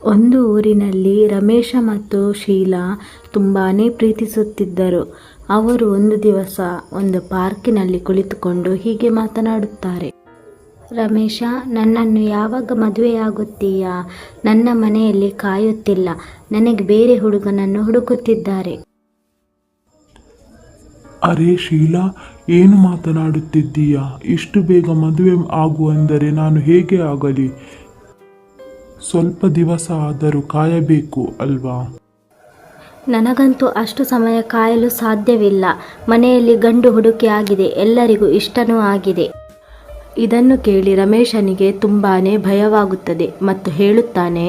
ಒಂದು ಊರಿನಲ್ಲಿ ರಮೇಶ ಮತ್ತು ಶೀಲಾ ತುಂಬಾ ಪ್ರೀತಿಸುತ್ತಿದ್ದರು. ಅವರು ಒಂದು ದಿವಸ ಒಂದು ಪಾರ್ಕಿನಲ್ಲಿ ಕುಳಿತುಕೊಂಡು ಹೀಗೆ ಮಾತನಾಡುತ್ತಾರೆ. ರಮೇಶ, ನನ್ನನ್ನು ಯಾವಾಗ ಮದುವೆಯಾಗುತ್ತೀಯಾ? ನನ್ನ ಮನೆಯಲ್ಲಿ ಕಾಯುತ್ತಿಲ್ಲ. ನನಗೆ ಬೇರೆ ಹುಡುಗನನ್ನು ಹುಡುಕುತ್ತಿದ್ದಾರೆ. ಅರೆ ಶೀಲಾ, ಏನು ಮಾತನಾಡುತ್ತಿದ್ದೀಯಾ? ಇಷ್ಟು ಬೇಗ ಮದುವೆ ಆಗುವಂದರೆ ನಾನು ಹೇಗೆ ಆಗಲಿ? ಸ್ವಲ್ಪ ದಿವಸ ಆದರೂ ಕಾಯಬೇಕು ಅಲ್ವಾ? ನನಗಂತೂ ಅಷ್ಟು ಸಮಯ ಕಾಯಲು ಸಾಧ್ಯವಿಲ್ಲ. ಮನೆಯಲ್ಲಿ ಗಂಡು ಹುಡುಕಿ ಆಗಿದೆ, ಎಲ್ಲರಿಗೂ ಇಷ್ಟನೂ ಆಗಿದೆ. ಇದನ್ನು ಕೇಳಿ ರಮೇಶನಿಗೆ ತುಂಬಾನೇ ಭಯವಾಗುತ್ತದೆ ಮತ್ತು ಹೇಳುತ್ತಾನೆ,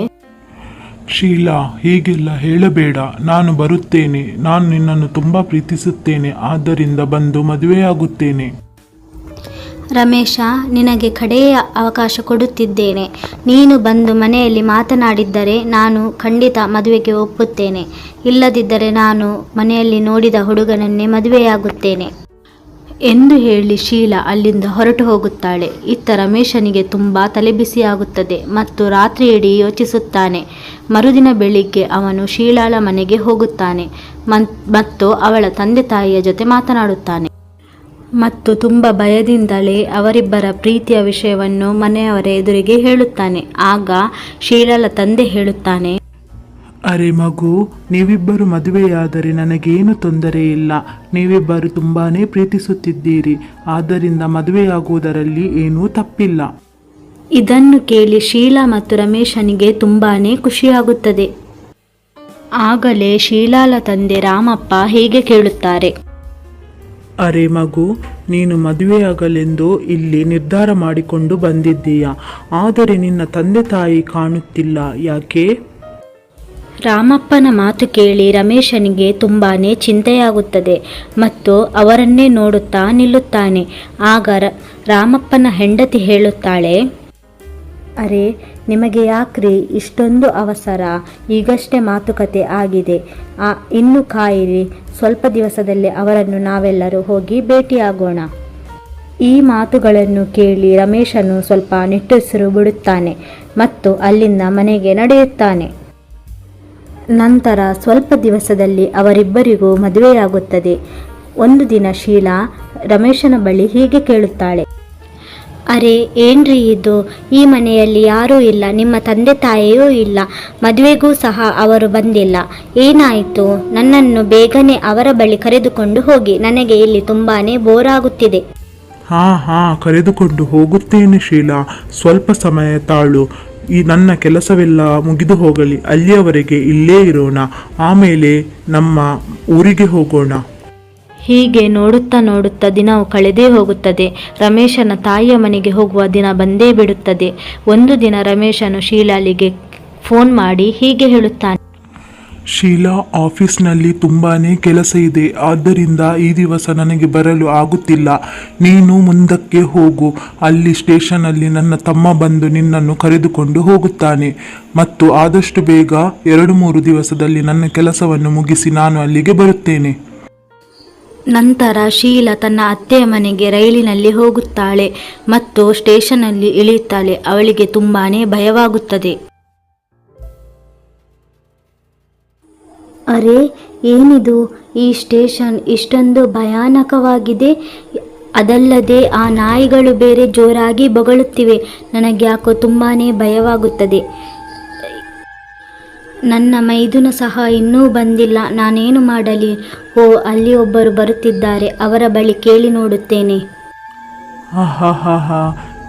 ಶೀಲಾ, ಹೀಗೆಲ್ಲ ಹೇಳಬೇಡ. ನಾನು ಬರುತ್ತೇನೆ. ನಾನು ನಿನ್ನನ್ನು ತುಂಬ ಪ್ರೀತಿಸುತ್ತೇನೆ. ಆದ್ದರಿಂದ ಬಂದು ಮದುವೆಯಾಗುತ್ತೇನೆ. ರಮೇಶ, ನಿನಗೆ ಕಡೆಯ ಅವಕಾಶ ಕೊಡುತ್ತಿದ್ದೇನೆ. ನೀನು ಬಂದು ಮನೆಯಲ್ಲಿ ಮಾತನಾಡಿದ್ದರೆ ನಾನು ಖಂಡಿತ ಮದುವೆಗೆ ಒಪ್ಪುತ್ತೇನೆ. ಇಲ್ಲದಿದ್ದರೆ ನಾನು ಮನೆಯಲ್ಲಿ ನೋಡಿದ ಹುಡುಗನನ್ನೇ ಮದುವೆಯಾಗುತ್ತೇನೆ ಎಂದು ಹೇಳಿ ಶೀಲಾ ಅಲ್ಲಿಂದ ಹೊರಟು ಹೋಗುತ್ತಾಳೆ. ಇತ್ತ ರಮೇಶನಿಗೆ ತುಂಬ ತಲೆಬಿಸಿಯಾಗುತ್ತದೆ ಮತ್ತು ರಾತ್ರಿಯಿಡೀ ಯೋಚಿಸುತ್ತಾನೆ. ಮರುದಿನ ಬೆಳಿಗ್ಗೆ ಅವನು ಶೀಲಾಳ ಮನೆಗೆ ಹೋಗುತ್ತಾನೆ ಮತ್ತು ಅವಳ ತಂದೆ ತಾಯಿಯ ಜೊತೆ ಮಾತನಾಡುತ್ತಾನೆ ಮತ್ತು ತುಂಬ ಭಯದಿಂದಲೇ ಅವರಿಬ್ಬರ ಪ್ರೀತಿಯ ವಿಷಯವನ್ನು ಮನೆಯವರ ಎದುರಿಗೆ ಹೇಳುತ್ತಾನೆ. ಆಗ ಶೀಲಾಳ ತಂದೆ ಹೇಳುತ್ತಾನೆ, ಅರೆ ಮಗು, ನೀವಿಬ್ಬರು ಮದುವೆಯಾದರೆ ನನಗೇನು ತೊಂದರೆ ಇಲ್ಲ. ನೀವಿಬ್ಬರು ತುಂಬಾ ಪ್ರೀತಿಸುತ್ತಿದ್ದೀರಿ. ಆದ್ದರಿಂದ ಮದುವೆಯಾಗುವುದರಲ್ಲಿ ಏನೂ ತಪ್ಪಿಲ್ಲ. ಇದನ್ನು ಕೇಳಿ ಶೀಲಾ ಮತ್ತು ರಮೇಶನಿಗೆ ತುಂಬಾನೇ ಖುಷಿಯಾಗುತ್ತದೆ. ಆಗಲೇ ಶೀಲಾಳ ತಂದೆ ರಾಮಪ್ಪ ಹೀಗೆ ಕೇಳುತ್ತಾರೆ, ಅರೆ ಮಗು, ನೀನು ಮದುವೆಯಾಗಲೆಂದು ಇಲ್ಲಿ ನಿರ್ಧಾರ ಮಾಡಿಕೊಂಡು ಬಂದಿದ್ದೀಯಾ? ಆದರೆ ನಿನ್ನ ತಂದೆ ತಾಯಿ ಕಾಣುತ್ತಿಲ್ಲ, ಯಾಕೆ? ರಾಮಪ್ಪನ ಮಾತು ಕೇಳಿ ರಮೇಶನಿಗೆ ತುಂಬಾನೇ ಚಿಂತೆಯಾಗುತ್ತದೆ ಮತ್ತು ಅವರನ್ನೇ ನೋಡುತ್ತಾ ನಿಲ್ಲುತ್ತಾನೆ. ಆಗ ರಾಮಪ್ಪನ ಹೆಂಡತಿ ಹೇಳುತ್ತಾಳೆ, ಅರೆ, ನಿಮಗೆ ಯಾಕ್ರಿ ಇಷ್ಟೊಂದು ಅವಸರ? ಈಗಷ್ಟೇ ಮಾತುಕತೆ ಆಗಿದೆ. ಇನ್ನು ಕಾಯಿರಿ. ಸ್ವಲ್ಪ ದಿವಸದಲ್ಲಿ ಅವರನ್ನು ನಾವೆಲ್ಲರೂ ಹೋಗಿ ಭೇಟಿಯಾಗೋಣ. ಈ ಮಾತುಗಳನ್ನು ಕೇಳಿ ರಮೇಶನು ಸ್ವಲ್ಪ ನಿಟ್ಟುಸಿರು ಬಿಡುತ್ತಾನೆ ಮತ್ತು ಅಲ್ಲಿಂದ ಮನೆಗೆ ನಡೆಯುತ್ತಾನೆ. ನಂತರ ಸ್ವಲ್ಪ ದಿವಸದಲ್ಲಿ ಅವರಿಬ್ಬರಿಗೂ ಮದುವೆಯಾಗುತ್ತದೆ. ಒಂದು ದಿನ ಶೀಲಾ ರಮೇಶನ ಬಳಿ ಹೀಗೆ ಕೇಳುತ್ತಾಳೆ, ಅರೆ, ಏನ್ರಿ ಇದು? ಈ ಮನೆಯಲ್ಲಿ ಯಾರೂ ಇಲ್ಲ, ನಿಮ್ಮ ತಂದೆ ತಾಯಿಯೂ ಇಲ್ಲ, ಮದುವೆಗೂ ಸಹ ಅವರು ಬಂದಿಲ್ಲ. ಏನಾಯಿತು? ನನ್ನನ್ನು ಬೇಗನೆ ಅವರ ಬಳಿ ಕರೆದುಕೊಂಡು ಹೋಗಿ. ನನಗೆ ಇಲ್ಲಿ ತುಂಬಾನೇ ಬೋರ್ ಆಗುತ್ತಿದೆ. ಹಾ, ಕರೆದುಕೊಂಡು ಹೋಗುತ್ತೇನೆ ಶೀಲಾ. ಸ್ವಲ್ಪ ಸಮಯ ತಾಳು. ನನ್ನ ಕೆಲಸವೆಲ್ಲ ಮುಗಿದು ಹೋಗಲಿ. ಅಲ್ಲಿಯವರೆಗೆ ಇಲ್ಲೇ ಇರೋಣ. ಆಮೇಲೆ ನಮ್ಮ ಊರಿಗೆ ಹೋಗೋಣ. ಹೀಗೆ ನೋಡುತ್ತಾ ನೋಡುತ್ತಾ ದಿನವು ಕಳೆದೇ ಹೋಗುತ್ತದೆ. ರಮೇಶನ ತಾಯಿಯ ಮನೆಗೆ ಹೋಗುವ ದಿನ ಬಂದೇ ಬಿಡುತ್ತದೆ. ಒಂದು ದಿನ ರಮೇಶನು ಶೀಲಾಳಿಗೆ ಫೋನ್ ಮಾಡಿ ಹೀಗೆ ಹೇಳುತ್ತಾನೆ, ಶೀಲಾ, ಆಫೀಸ್ನಲ್ಲಿ ತುಂಬಾ ಕೆಲಸ ಇದೆ. ಆದ್ದರಿಂದ ಈ ದಿವಸ ನನಗೆ ಬರಲು ಆಗುತ್ತಿಲ್ಲ. ನೀನು ಮುಂದಕ್ಕೆ ಹೋಗು. ಅಲ್ಲಿ ಸ್ಟೇಷನ್ನಲ್ಲಿ ನನ್ನ ತಮ್ಮ ಬಂದು ನಿನ್ನನ್ನು ಕರೆದುಕೊಂಡು ಹೋಗುತ್ತಾನೆ ಮತ್ತು ಆದಷ್ಟು ಬೇಗ 2-3 ದಿವಸದಲ್ಲಿ ನನ್ನ ಕೆಲಸವನ್ನು ಮುಗಿಸಿ ನಾನು ಅಲ್ಲಿಗೆ ಬರುತ್ತೇನೆ. ನಂತರ ಶೀಲಾ ತನ್ನ ಅತ್ತೆಯ ಮನೆಗೆ ರೈಲಿನಲ್ಲಿ ಹೋಗುತ್ತಾಳೆ ಮತ್ತು ಸ್ಟೇಷನ್ನಲ್ಲಿ ಇಳಿಯುತ್ತಾಳೆ. ಅವಳಿಗೆ ತುಂಬಾನೇ ಭಯವಾಗುತ್ತದೆ. ಅರೆ, ಏನಿದು? ಈ ಸ್ಟೇಷನ್ ಇಷ್ಟೊಂದು ಭಯಾನಕವಾಗಿದೆ. ಅದಲ್ಲದೆ ಆ ನಾಯಿಗಳು ಬೇರೆ ಜೋರಾಗಿ ಬೊಗಳುತ್ತಿವೆ. ನನಗೆ ಯಾಕೋ ತುಂಬಾನೇ ಭಯವಾಗುತ್ತದೆ. ನನ್ನ ಮೈದುನ ಸಹ ಇನ್ನೂ ಬಂದಿಲ್ಲ. ನಾನೇನು ಮಾಡಲಿ? ಅಲ್ಲಿ ಒಬ್ಬರು ಬರುತ್ತಿದ್ದಾರೆ. ಅವರ ಬಳಿ ಕೇಳಿ ನೋಡುತ್ತೇನೆ.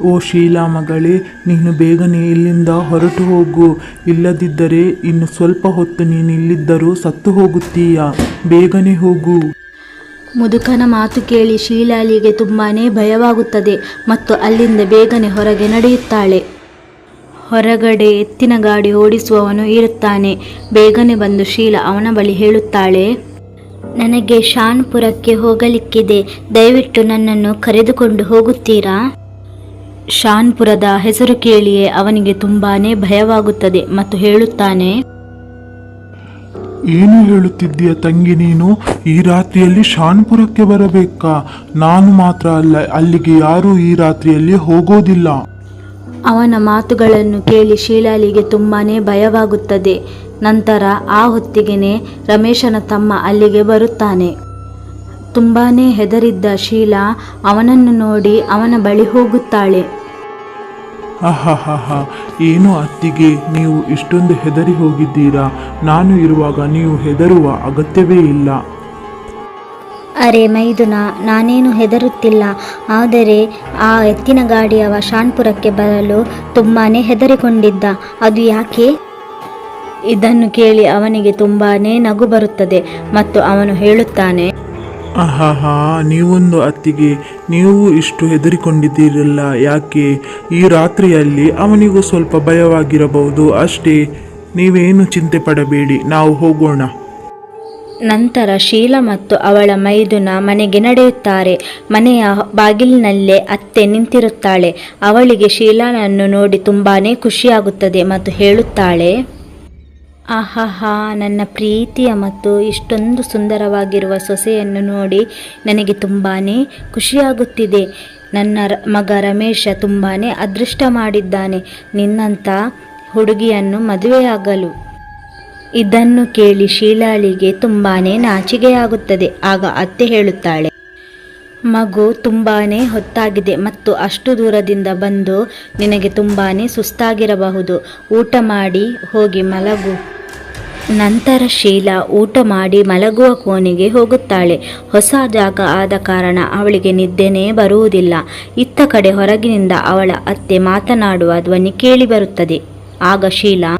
ಓ ಶೀಲಾ ಮಗಳೇ, ನೀನು ಬೇಗನೆ ಇಲ್ಲಿಂದ ಹೊರಟು ಹೋಗು. ಇಲ್ಲದಿದ್ದರೆ ಇನ್ನು ಸ್ವಲ್ಪ ಹೊತ್ತು ನೀನು ಇಲ್ಲಿದ್ದರೂ ಸತ್ತು ಹೋಗುತ್ತೀಯಾ. ಬೇಗನೆ ಹೋಗು. ಮುದುಕನ ಮಾತು ಕೇಳಿ ಶೀಲಾಳಿಗೆ ತುಂಬಾನೇ ಭಯವಾಗುತ್ತದೆ ಮತ್ತು ಅಲ್ಲಿಂದ ಬೇಗನೆ ಹೊರಗೆ ನಡೆಯುತ್ತಾಳೆ. ಹೊರಗಡೆ ಎತ್ತಿನ ಗಾಡಿ ಓಡಿಸುವವನು ಇರುತ್ತಾನೆ. ಬೇಗನೆ ಬಂದು ಶೀಲಾ ಅವನ ಬಳಿ ಹೇಳುತ್ತಾಳೆ, ನನಗೆ ಶಾನ್ಪುರಕ್ಕೆ ಹೋಗಲಿಕ್ಕಿದೆ. ದಯವಿಟ್ಟು ನನ್ನನ್ನು ಕರೆದುಕೊಂಡು ಹೋಗುತ್ತೀರಾ? ಶಾನ್ಪುರದ ಹೆಸರು ಕೇಳಿಯೇ ಅವನಿಗೆ ತುಂಬಾನೇ ಭಯವಾಗುತ್ತದೆ ಮತ್ತು ಹೇಳುತ್ತಾನೆ, ಏನು ಹೇಳುತ್ತಿದ್ದೀಯ ತಂಗಿ ನೀನು? ಈ ರಾತ್ರಿಯಲ್ಲಿ ಶಾನ್ಪುರಕ್ಕೆ ಬರಬೇಕಾ? ನಾನು ಮಾತ್ರ ಅಲ್ಲ, ಅಲ್ಲಿಗೆ ಯಾರೂ ಈ ರಾತ್ರಿಯಲ್ಲಿ ಹೋಗೋದಿಲ್ಲ. ಅವನ ಮಾತುಗಳನ್ನು ಕೇಳಿ ಶೀಲಾಳಿಗೆ ತುಂಬಾ ಭಯವಾಗುತ್ತದೆ. ನಂತರ ಆ ಹೊತ್ತಿಗೆನೇ ರಮೇಶನ ತಮ್ಮ ಅಲ್ಲಿಗೆ ಬರುತ್ತಾನೆ. ತುಂಬಾ ಹೆದರಿದ್ದ ಶೀಲಾ ಅವನನ್ನು ನೋಡಿ ಅವನ ಬಳಿ ಹೋಗುತ್ತಾಳೆ. ಆಹಾಹಾಹಾ, ಏನು ಅತ್ತಿಗೆ, ನೀವು ಇಷ್ಟೊಂದು ಹೆದರಿ ಹೋಗಿದ್ದೀರಾ? ನಾನು ಇರುವಾಗ ನೀವು ಹೆದರುವ ಅಗತ್ಯವೇ ಇಲ್ಲ. ಅರೆ ಮೈದುನ, ನಾನೇನು ಹೆದರುತ್ತಿಲ್ಲ. ಆದರೆ ಆ ಎತ್ತಿನ ಗಾಡಿಯವ ಶಾನ್ಪುರಕ್ಕೆ ಬರಲು ತುಂಬಾ ಹೆದರಿಕೊಂಡಿದ್ದ. ಅದು ಯಾಕೆ? ಇದನ್ನು ಕೇಳಿ ಅವನಿಗೆ ತುಂಬಾ ನಗು ಬರುತ್ತದೆ ಮತ್ತು ಅವನು ಹೇಳುತ್ತಾನೆ, ಆಹಾಹಾ, ನೀವೊಂದು ಅತ್ತಿಗೆ, ನೀವು ಇಷ್ಟು ಹೆದರಿಕೊಂಡಿದ್ದೀರಲ್ಲ ಯಾಕೆ? ಈ ರಾತ್ರಿಯಲ್ಲಿ ಅವನಿಗೂ ಸ್ವಲ್ಪ ಭಯವಾಗಿರಬಹುದು ಅಷ್ಟೇ. ನೀವೇನು ಚಿಂತೆ ಪಡಬೇಡಿ, ನಾವು ಹೋಗೋಣ. ನಂತರ ಶೀಲಾ ಮತ್ತು ಅವಳ ಮೈದುನ ಮನೆಗೆ ನಡೆಯುತ್ತಾರೆ. ಮನೆಯ ಬಾಗಿಲಿನಲ್ಲೇ ಅತ್ತೆ ನಿಂತಿರುತ್ತಾಳೆ. ಅವಳಿಗೆ ಶೀಲಾಳನ್ನು ನೋಡಿ ತುಂಬಾ ಖುಷಿಯಾಗುತ್ತದೆ ಮತ್ತು ಹೇಳುತ್ತಾಳೆ, ಆಹಾಹಾ, ನನ್ನ ಪ್ರೀತಿಯ ಮತ್ತು ಇಷ್ಟೊಂದು ಸುಂದರವಾಗಿರುವ ಸೊಸೆಯನ್ನು ನೋಡಿ ನನಗೆ ತುಂಬಾ ಖುಷಿಯಾಗುತ್ತಿದೆ. ನನ್ನ ಮಗ ರಮೇಶ ತುಂಬಾ ಅದೃಷ್ಟ ಮಾಡಿದ್ದಾನೆ ನಿನ್ನಂಥ ಹುಡುಗಿಯನ್ನು ಮದುವೆಯಾಗಲು. ಇದನ್ನು ಕೇಳಿ ಶೀಲಾಳಿಗೆ ತುಂಬಾ ನಾಚಿಕೆಯಾಗುತ್ತದೆ. ಆಗ ಅತ್ತೆ ಹೇಳುತ್ತಾಳೆ, ಮಗು ತುಂಬಾ ಹೊತ್ತಾಗಿದೆ ಮತ್ತು ಅಷ್ಟು ದೂರದಿಂದ ಬಂದು ನಿನಗೆ ತುಂಬಾ ಸುಸ್ತಾಗಿರಬಹುದು. ಊಟ ಮಾಡಿ ಹೋಗಿ ಮಲಗು. ನಂತರ ಶೀಲಾ ಊಟ ಮಾಡಿ ಮಲಗುವ ಕೋಣೆಗೆ ಹೋಗುತ್ತಾಳೆ. ಹೊಸ ಜಾಗ ಆದ ಕಾರಣ ಅವಳಿಗೆ ನಿದ್ದೆನೇ ಬರುವುದಿಲ್ಲ. ಇತ್ತ ಕಡೆ ಹೊರಗಿನಿಂದ ಅವಳ ಅತ್ತೆ ಮಾತನಾಡುವ ಧ್ವನಿ ಕೇಳಿಬರುತ್ತದೆ. ಆಗ ಶೀಲಾ,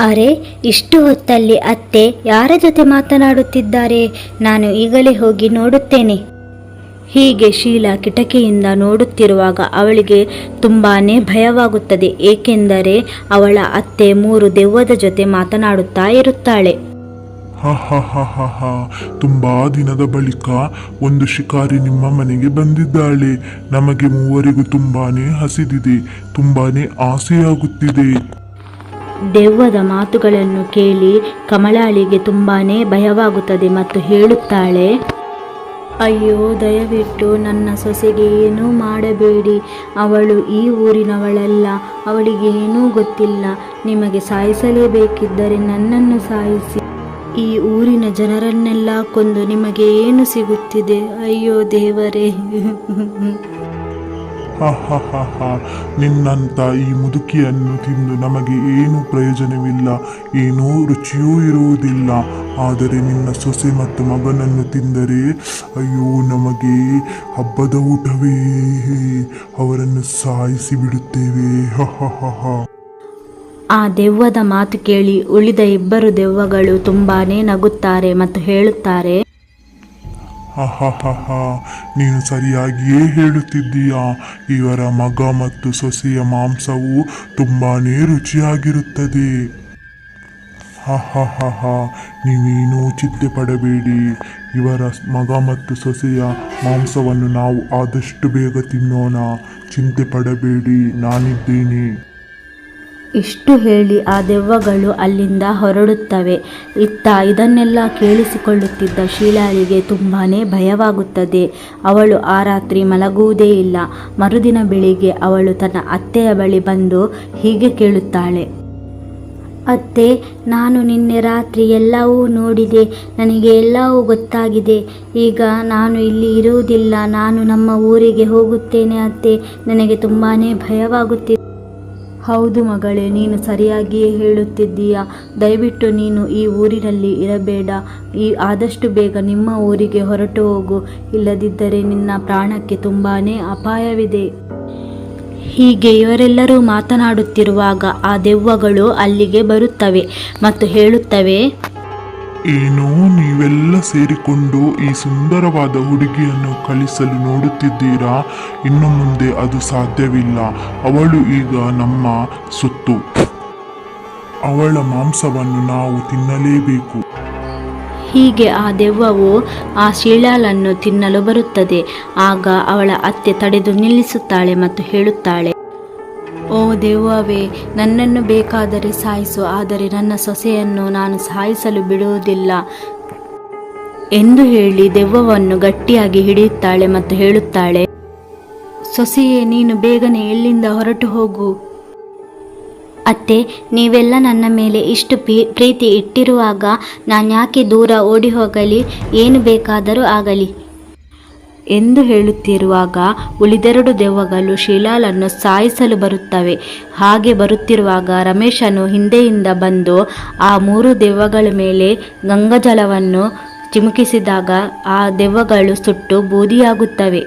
ಅರೆ, ಇಷ್ಟು ಹೊತ್ತಲ್ಲಿ ಅತ್ತೆ ಯಾರ ಜೊತೆ ಮಾತನಾಡುತ್ತಿದ್ದಾರೆ? ನಾನು ಈಗಲೇ ಹೋಗಿ ನೋಡುತ್ತೇನೆ. ಹೀಗೆ ಶೀಲಾ ಕಿಟಕಿಯಿಂದ ನೋಡುತ್ತಿರುವಾಗ ಅವಳಿಗೆ ತುಂಬಾ ಭಯವಾಗುತ್ತದೆ. ಏಕೆಂದರೆ ಅವಳ ಅತ್ತೆ 3 ದೆವ್ವದ ಜೊತೆ ಮಾತನಾಡುತ್ತಾ ಇರುತ್ತಾಳೆ. ಹಾ, ತುಂಬಾ ದಿನದ ಬಳಿಕ ಒಂದು ಶಿಕಾರಿ ನಿಮ್ಮ ಮನೆಗೆ ಬಂದಿದ್ದಾಳೆ. ನಮಗೆ ಮೂವರಿಗೂ ತುಂಬಾನೇ ಹಸಿದಿದೆ, ತುಂಬಾನೇ ಆಸೆಯಾಗುತ್ತಿದೆ. ದೆವ್ವದ ಮಾತುಗಳನ್ನು ಕೇಳಿ ಕಮಲಾಳಿಗೆ ತುಂಬಾ ಭಯವಾಗುತ್ತದೆ ಮತ್ತು ಹೇಳುತ್ತಾಳೆ, ಅಯ್ಯೋ, ದಯವಿಟ್ಟು ನನ್ನ ಸೊಸೆಗೆ ಏನೂ ಮಾಡಬೇಡಿ. ಅವಳು ಈ ಊರಿನವಳಲ್ಲ, ಅವಳಿಗೆ ಏನೂ ಗೊತ್ತಿಲ್ಲ. ನಿಮಗೆ ಸಾಯಿಸಲೇಬೇಕಿದ್ದರೆ ನನ್ನನ್ನು ಸಾಯಿಸಿ. ಈ ಊರಿನ ಜನರನ್ನೆಲ್ಲ ಕೊಂದು ನಿಮಗೆ ಏನು ಸಿಗುತ್ತಿದೆ? ಅಯ್ಯೋ ದೇವರೇ. ನಿನ್ನಂತ ಈ ಮುದುಕಿಯನ್ನು ತಿಂದು ನಮಗೆ ಏನು ಪ್ರಯೋಜನವಿಲ್ಲ, ಏನೂ ರುಚಿಯೂ ಇರುವುದಿಲ್ಲ. ಆದರೆ ನಿನ್ನ ಸೊಸೆ ಮತ್ತು ಮಗನನ್ನು ತಿಂದರೆ ಅಯ್ಯೋ, ನಮಗೆ ಹಬ್ಬದ ಊಟವೇ. ಅವರನ್ನು ಸಾಯಿಸಿ ಬಿಡುತ್ತೇವೆ. ಆ ದೆವ್ವದ ಮಾತು ಕೇಳಿ ಉಳಿದ 2 ದೆವ್ವಗಳು ತುಂಬಾ ನಗುತ್ತಾರೆ ಮತ್ತು ಹೇಳುತ್ತಾರೆ, ನೀನು ಸರಿಯಾಗಿಯೇ ಹೇಳುತ್ತಿದ್ದೀಯಾ. ಇವರ ಮಗ ಮತ್ತು ಸೊಸೆಯ ಮಾಂಸವು ತುಂಬಾನೇ ರುಚಿಯಾಗಿರುತ್ತದೆ. ನೀವೇನೂ ಚಿಂತೆ ಪಡಬೇಡಿ. ಇವರ ಮಗ ಮತ್ತು ಸೊಸೆಯ ಮಾಂಸವನ್ನು ನಾವು ಆದಷ್ಟು ಬೇಗ ತಿನ್ನೋಣ. ಚಿಂತೆ ಪಡಬೇಡಿ, ನಾನಿದ್ದೇನೆ. ಇಷ್ಟು ಹೇಳಿ ಆ ದೆವ್ವಗಳು ಅಲ್ಲಿಂದ ಹೊರಡುತ್ತವೆ. ಇತ್ತ ಇದನ್ನೆಲ್ಲ ಕೇಳಿಸಿಕೊಳ್ಳುತ್ತಿದ್ದ ಶೀಲಾಳಿಗೆ ತುಂಬಾ ಭಯವಾಗುತ್ತದೆ. ಅವಳು ಆ ರಾತ್ರಿ ಮಲಗುವುದೇ ಇಲ್ಲ. ಮರುದಿನ ಬೆಳಿಗ್ಗೆ ಅವಳು ತನ್ನ ಅತ್ತೆಯ ಬಳಿ ಬಂದು ಹೀಗೆ ಕೇಳುತ್ತಾಳೆ, ಅತ್ತೆ, ನಾನು ನಿನ್ನೆ ರಾತ್ರಿ ಎಲ್ಲವೂ ನೋಡಿದೆ. ನನಗೆ ಎಲ್ಲವೂ ಗೊತ್ತಾಗಿದೆ. ಈಗ ನಾನು ಇಲ್ಲಿ ಇರುವುದಿಲ್ಲ. ನಾನು ನಮ್ಮ ಊರಿಗೆ ಹೋಗುತ್ತೇನೆ ಅತ್ತೆ. ನನಗೆ ತುಂಬಾ ಭಯವಾಗುತ್ತಿದೆ. ಹೌದು ಮಗಳೇ, ನೀನು ಸರಿಯಾಗಿಯೇ ಹೇಳುತ್ತಿದ್ದೀಯಾ. ದಯವಿಟ್ಟು ನೀನು ಈ ಊರಿನಲ್ಲಿ ಇರಬೇಡ. ಆದಷ್ಟು ಬೇಗ ನಿಮ್ಮ ಊರಿಗೆ ಹೊರಟು ಹೋಗು. ಇಲ್ಲದಿದ್ದರೆ ನಿನ್ನ ಪ್ರಾಣಕ್ಕೆ ತುಂಬಾ ಅಪಾಯವಿದೆ. ಹೀಗೆ ಇವರೆಲ್ಲರೂ ಮಾತನಾಡುತ್ತಿರುವಾಗ ಆ ದೆವ್ವಗಳು ಅಲ್ಲಿಗೆ ಬರುತ್ತವೆ ಮತ್ತು ಹೇಳುತ್ತವೆ, ಏನೋ ನೀವೆಲ್ಲ ಸೇರಿಕೊಂಡು ಈ ಸುಂದರವಾದ ಹುಡುಗಿಯನ್ನು ಕಳಿಸಲು ನೋಡುತ್ತಿದ್ದೀರಾ? ಇನ್ನು ಮುಂದೆ ಅದು ಸಾಧ್ಯವಿಲ್ಲ. ಅವಳು ಈಗ ನಮ್ಮ ಸೊತ್ತು. ಅವಳ ಮಾಂಸವನ್ನು ನಾವು ತಿನ್ನಲೇಬೇಕು. ಹೀಗೆ ಆ ದೆವ್ವವು ಆ ಶೀಲಾಳನ್ನು ತಿನ್ನಲು ಬರುತ್ತದೆ. ಆಗ ಅವಳ ಅತ್ತೆ ತಡೆದು ನಿಲ್ಲಿಸುತ್ತಾಳೆ ಮತ್ತು ಹೇಳುತ್ತಾಳೆ, ಓ ದೆವ್ವವೇ, ನನ್ನನ್ನು ಬೇಕಾದರೆ ಸಾಯಿಸು, ಆದರೆ ನನ್ನ ಸೊಸೆಯನ್ನು ನಾನು ಸಾಯಿಸಲು ಬಿಡುವುದಿಲ್ಲ ಎಂದು ಹೇಳಿ ದೆವ್ವವನ್ನು ಗಟ್ಟಿಯಾಗಿ ಹಿಡಿಯುತ್ತಾಳೆ ಮತ್ತು ಹೇಳುತ್ತಾಳೆ, ಸೊಸೆಯೇ, ನೀನು ಬೇಗನೆ ಇಲ್ಲಿಂದ ಹೊರಟು ಹೋಗು. ಅತ್ತೆ, ನೀವೆಲ್ಲ ನನ್ನ ಮೇಲೆ ಇಷ್ಟು ಪ್ರೀತಿ ಇಟ್ಟಿರುವಾಗ ನಾನು ಯಾಕೆ ದೂರ ಓಡಿ ಹೋಗಲಿ? ಏನು ಬೇಕಾದರೂ ಆಗಲಿ ಎಂದು ಹೇಳುತ್ತಿರುವಾಗ ಉಳಿದೆರಡು ದೆವ್ವಗಳು ಶೀಲಾಳನ್ನು ಸಾಯಿಸಲು ಬರುತ್ತವೆ. ಹಾಗೆ ಬರುತ್ತಿರುವಾಗ ರಮೇಶನು ಹಿಂದೆಯಿಂದ ಬಂದು ಆ 3 ದೆವ್ವಗಳ ಮೇಲೆ ಗಂಗಾಜಲವನ್ನು ಚಿಮುಕಿಸಿದಾಗ ಆ ದೆವ್ವಗಳು ಸುಟ್ಟು ಬೂದಿಯಾಗುತ್ತವೆ.